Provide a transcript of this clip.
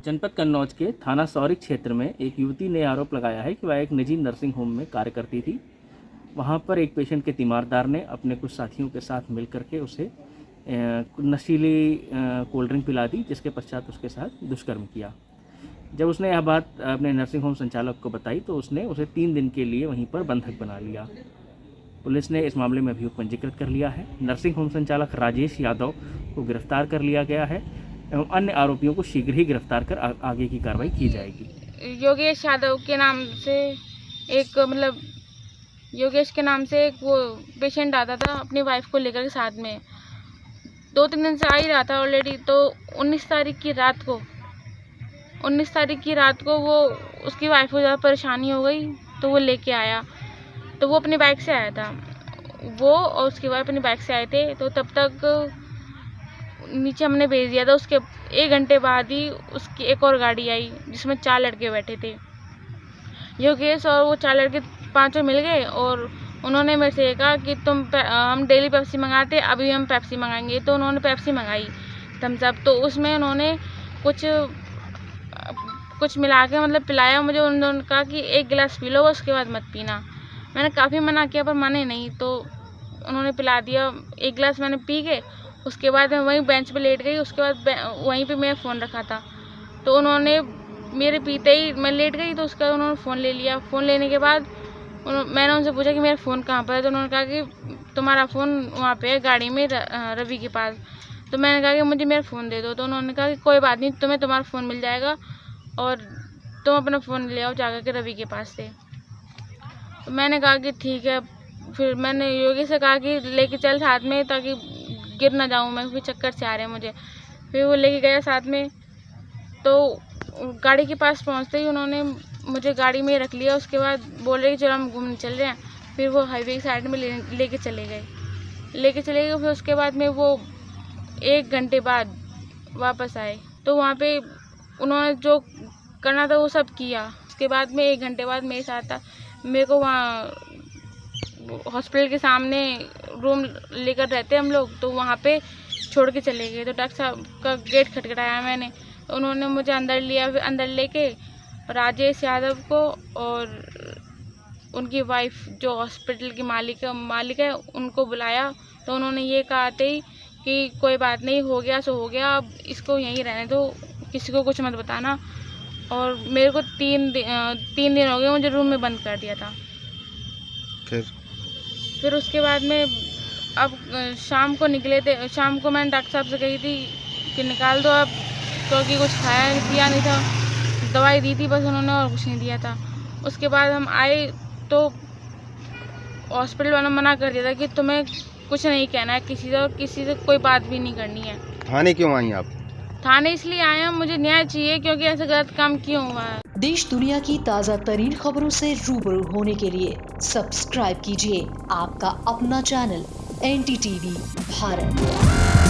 जनपद कन्नौज के थाना सौरी क्षेत्र में एक युवती ने आरोप लगाया है कि वह एक निजी नर्सिंग होम में कार्य करती थी। वहां पर एक पेशेंट के तीमारदार ने अपने कुछ साथियों के साथ मिलकर के उसे नशीली कोल्ड ड्रिंक पिला दी, जिसके पश्चात उसके साथ दुष्कर्म किया। जब उसने यह बात अपने नर्सिंग होम संचालक को बताई तो उसने उसे 3 दिन के लिए वहीं पर बंधक बना लिया। पुलिस ने इस मामले में अभियोग पंजीकृत कर लिया है। नर्सिंग होम संचालक राजेश यादव को गिरफ्तार कर लिया गया है एवं अन्य आरोपियों को शीघ्र ही गिरफ्तार कर आगे की कार्रवाई की जाएगी। योगेश यादव के नाम से योगेश के नाम से एक वो पेशेंट आता था अपनी वाइफ को लेकर के साथ में, 2-3 दिन से आ ही रहा था ऑलरेडी। तो 19 तारीख की रात को वो उसकी वाइफ को ज़्यादा परेशानी हो गई तो वो लेके आया। तो वो अपनी बाइक से आया था, वो और उसकी वाइफ अपनी बाइक से आए थे। तो तब तक नीचे हमने भेज दिया था। उसके 1 घंटे बाद ही उसकी एक और गाड़ी आई जिसमें 4 लड़के बैठे थे। योगेश और वो 4 लड़के 5 मिल गए और उन्होंने मेरे से कहा कि हम डेली पेप्सी मंगाते, अभी हम पेप्सी मंगाएंगे। तो उन्होंने पेप्सी मंगाई, थम्स अप। तो उसमें उन्होंने कुछ मिला के पिलाया मुझे। उन्होंने कहा कि 1 गिलास पी लो, उसके बाद मत पीना। मैंने काफ़ी मना किया पर माने नहीं, तो उन्होंने पिला दिया। 1 गिलास मैंने पी के उसके बाद मैं वहीं बेंच पे लेट गई। उसके बाद वहीं पे मैं फ़ोन रखा था, तो उन्होंने मेरे पीते ही मैं लेट गई तो उसका उन्होंने फ़ोन ले लिया। फ़ोन लेने के बाद मैंने उनसे पूछा कि मेरा फ़ोन कहाँ पर है। तो उन्होंने कहा कि तुम्हारा फ़ोन वहाँ पे है गाड़ी में रवि के पास। तो मैंने कहा कि मुझे मेरा फ़ोन दे दो। तो उन्होंने कहा कि कोई बात नहीं, तुम्हें तुम्हारा फ़ोन मिल जाएगा और तुम अपना फ़ोन ले आओ जाकर के रवि के पास से। तो मैंने कहा कि ठीक है। फिर मैंने योगी से कहा कि लेके चल साथ में, ताकि गिर ना जाऊँ मैं, क्योंकि चक्कर से आ रहे हैं मुझे। फिर वो लेके गया साथ में। तो गाड़ी के पास पहुंचते ही उन्होंने मुझे गाड़ी में रख लिया। उसके बाद बोल रहे कि चलो हम घूमने चल रहे हैं। फिर वो हाईवे की साइड में लेके चले गए। फिर उसके बाद में वो 1 घंटे बाद वापस आए। तो वहाँ पे उन्होंने जो करना था वो सब किया। उसके बाद में 1 घंटे बाद मेरे साथ था। मेरे को वहाँ हॉस्पिटल के सामने रूम लेकर रहते हम लोग, तो वहाँ पे छोड़ के चले गए। तो डॉक्टर साहब का गेट खटखटाया मैंने, तो उन्होंने मुझे अंदर लिया। फिर अंदर लेके राजेश यादव को और उनकी वाइफ जो हॉस्पिटल की मालिक है उनको बुलाया। तो उन्होंने ये कहा थे कि कोई बात नहीं, हो गया सो हो गया, अब इसको यहीं रहने दो, किसी को कुछ मत बताना। और मेरे को 3 दिन हो गए मुझे रूम में बंद कर दिया था। फिर उसके बाद में अब शाम को निकले थे। शाम को मैंने डॉक्टर साहब से कही थी कि निकाल दो अब, क्योंकि कुछ पिया नहीं था। दवाई दी थी बस उन्होंने, और कुछ नहीं दिया था। उसके बाद हम आए तो हॉस्पिटल वालों ने मना कर दिया था कि तुम्हें कुछ नहीं कहना है किसी से कोई बात भी नहीं करनी है। थाने क्यों आई आप? थाने इसलिए आए हैं, मुझे न्याय चाहिए, क्योंकि ऐसा गलत काम क्यों हुआ है। देश दुनिया की ताज़ा तरीन खबरों से रूबरू होने के लिए सब्सक्राइब कीजिए आपका अपना चैनल NDTV भारत।